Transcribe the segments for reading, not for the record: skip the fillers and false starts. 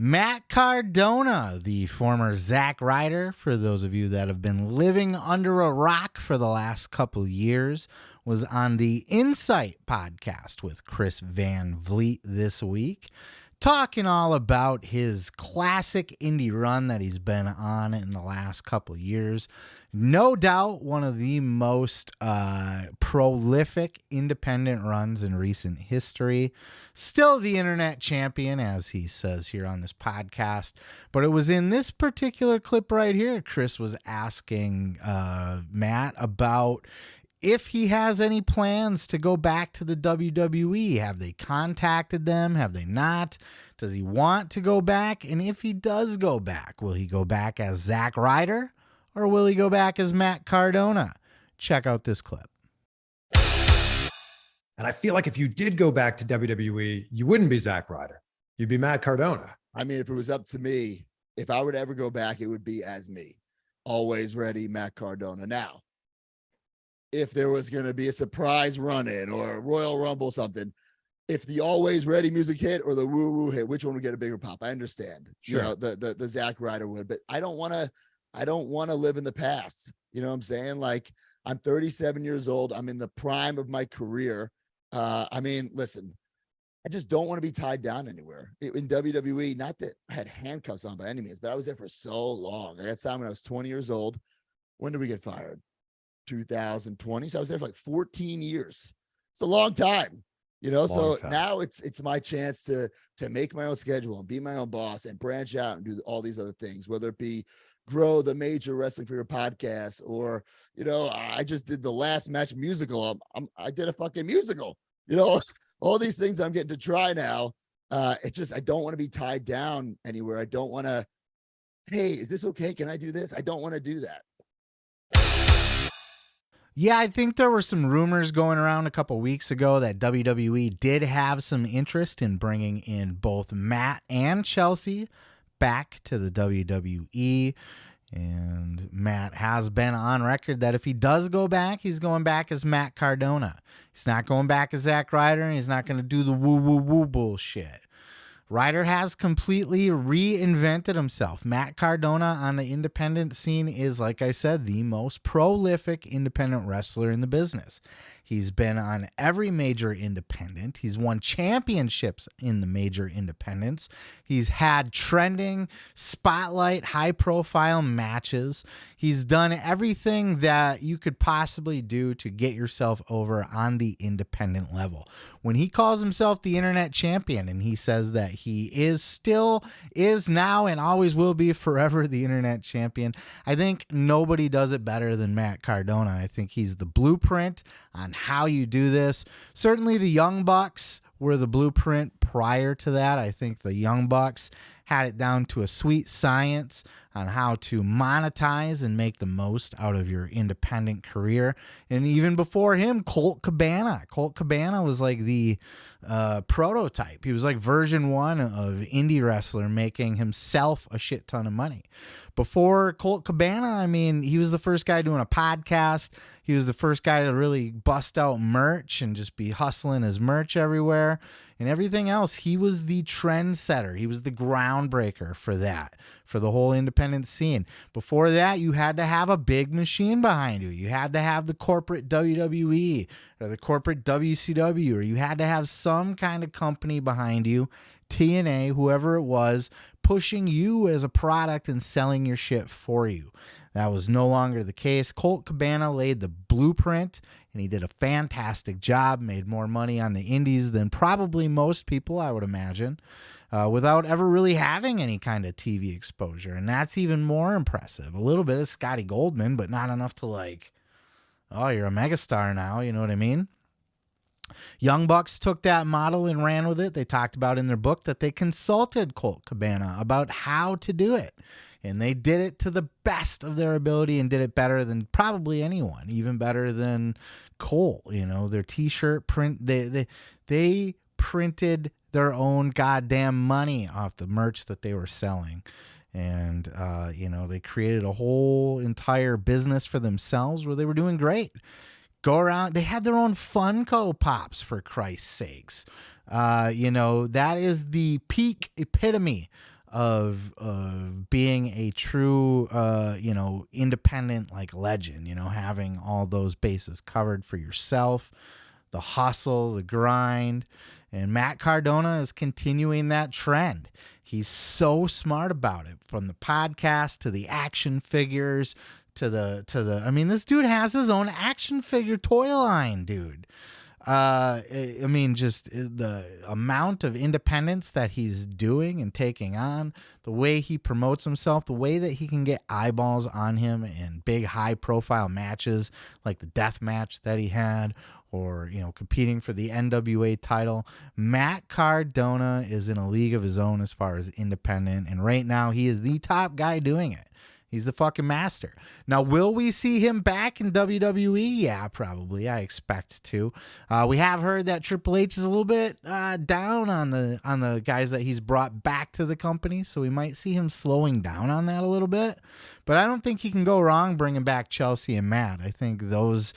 Matt Cardona, the former Zack Ryder, for those of you that have been living under a rock for the last couple years, was on the Insight podcast with Chris Van Vleit this week, talking all about his classic indie run that he's been on in the last couple years. No doubt one of the most prolific independent runs in recent history. Still the internet champion, as he says here on this podcast. But it was in this particular clip right here, Chris was asking Matt about if he has any plans to go back to the WWE. Have they contacted them? Have they not? Does he want to go back? And if he does go back, will he go back as Zack Ryder or will he go back as Matt Cardona? Check out this clip. And I feel like if you did go back to WWE, you wouldn't be Zack Ryder. You'd be Matt Cardona. I mean, if it was up to me, if I would ever go back, it would be as me. Always ready, Matt Cardona. Now, if there was going to be a surprise run-in or a Royal Rumble something, if the always ready music hit or the woo-woo hit, which one would get a bigger pop? I understand. Sure. You know, the Zack Ryder would, but I don't want to live in the past. You know what I'm saying? Like, I'm 37 years old. I'm in the prime of my career. I mean, listen, I just don't want to be tied down anywhere in WWE. Not that I had handcuffs on by any means, but I was there for so long. I got signed when I was 20 years old. When did we get fired? 2020. So I was there for like 14 years. It's a long time, you know. So now it's my chance to make my own schedule and be my own boss and branch out and do all these other things, whether it be grow the Major Wrestling for Your podcast, or, you know, I just did the Last Match musical. I did a fucking musical, you know, all these things that I'm getting to try now. It just, I don't want to be tied down anywhere. I don't want to, hey, is this okay? Can I do this? I don't want to do that. Yeah, I think there were some rumors going around a couple weeks ago that WWE did have some interest in bringing in both Matt and Chelsea back to the WWE. And Matt has been on record that if he does go back, he's going back as Matt Cardona. He's not going back as Zack Ryder, and he's not going to do the woo-woo-woo bullshit. Ryder has completely reinvented himself. Matt Cardona on the independent scene is, like I said, the most prolific independent wrestler in the business. He's been on every major independent. He's won championships in the major independents. He's had trending, spotlight, high-profile matches. He's done everything that you could possibly do to get yourself over on the independent level. When he calls himself the internet champion and he says that he is now, and always will be forever the internet champion, I think nobody does it better than Matt Cardona. I think he's the blueprint on how you do this. Certainly the Young Bucks were the blueprint prior to that. I think the Young Bucks had it down to a sweet science on how to monetize and make the most out of your independent career. And even before him, Colt Cabana. Colt Cabana was like the prototype. He was like version 1 of indie wrestler making himself a shit ton of money. Before Colt Cabana, I mean, he was the first guy doing a podcast. He was the first guy to really bust out merch and just be hustling his merch everywhere and everything else. He was the trendsetter. He was the groundbreaker for that, for the whole independent scene. Before that, you had to have a big machine behind you. You had to have the corporate WWE or the corporate WCW, or you had to have some kind of company behind you, TNA, whoever it was, pushing you as a product and selling your shit for you. That was no longer the case. Colt Cabana laid the blueprint, and he did a fantastic job, made more money on the indies than probably most people, I would imagine, without ever really having any kind of TV exposure. And that's even more impressive. A little bit of Scotty Goldman, but not enough to like, oh, you're a megastar now, you know what I mean? Young Bucks took that model and ran with it. They talked about in their book that they consulted Colt Cabana about how to do it. And they did it to the best of their ability and did it better than probably anyone, even better than Colt. You know, their t-shirt print, they printed their own goddamn money off the merch that they were selling. And, you know, they created a whole entire business for themselves where they were doing great. Go around. They had their own Funko Pops, for Christ's sakes. You know, that is the peak epitome of being a true, independent like legend, having all those bases covered for yourself, the hustle, the grind. And Matt Cardona is continuing that trend. He's so smart about it, from the podcast to the action figures to the, I mean, this dude has his own action figure toy line, dude. Just the amount of independence that he's doing and taking on, the way he promotes himself, the way that he can get eyeballs on him in big high profile matches like the death match that he had, or, competing for the NWA title. Matt Cardona is in a league of his own as far as independent. And right now he is the top guy doing it. He's the fucking master. Now, will we see him back in WWE? Yeah, probably. I expect to. We have heard that Triple H is a little bit down on the guys that he's brought back to the company, so we might see him slowing down on that a little bit. But I don't think he can go wrong bringing back Chelsea and Matt. I think those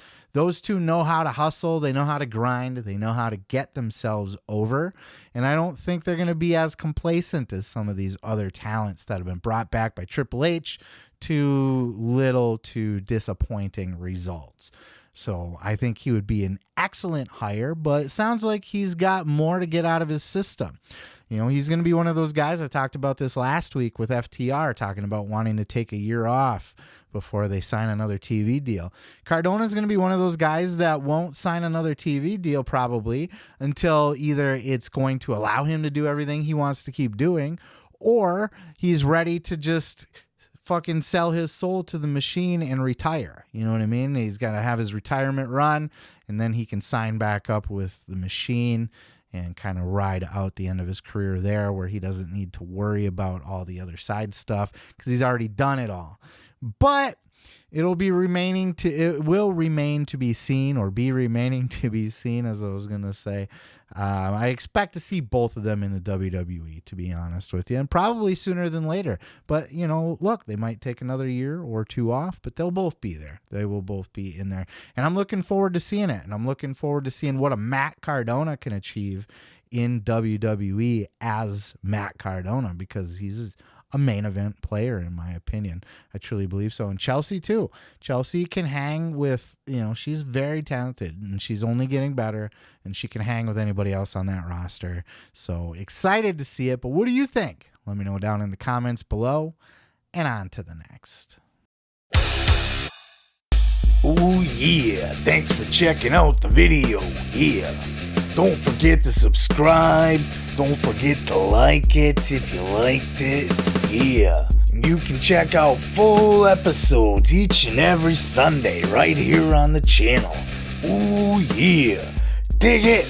two know how to hustle. They know how to grind. They know how to get themselves over. And I don't think they're going to be as complacent as some of these other talents that have been brought back by Triple H to little to disappointing results. So I think he would be an excellent hire, but it sounds like he's got more to get out of his system. He's going to be one of those guys. I talked about this last week with FTR, talking about wanting to take a year off before they sign another TV deal. Cardona is going to be one of those guys that won't sign another TV deal probably until either it's going to allow him to do everything he wants to keep doing, or he's ready to just fucking sell his soul to the machine and retire. You know what I mean? He's got to have his retirement run, and then he can sign back up with the machine and kind of ride out the end of his career there, where he doesn't need to worry about all the other side stuff because he's already done it all. But it will remain to be seen, as I was going to say. I expect to see both of them in the WWE, to be honest with you, and probably sooner than later. But, look, they might take another year or two off, but they'll both be there. They will both be in there. And I'm looking forward to seeing it. And I'm looking forward to seeing what a Matt Cardona can achieve in WWE as Matt Cardona, because he's a main event player, in my opinion. I truly believe so. And Chelsea too. Chelsea can hang with, she's very talented and she's only getting better, and she can hang with anybody else on that roster. So excited to see it. But what do you think? Let me know down in the comments below, and on to the next. Oh yeah, thanks for checking out the video. Yeah, don't forget to subscribe. Don't forget to like it if you liked it. Yeah, and you can check out full episodes each and every Sunday right here on the channel. Oh yeah, dig it.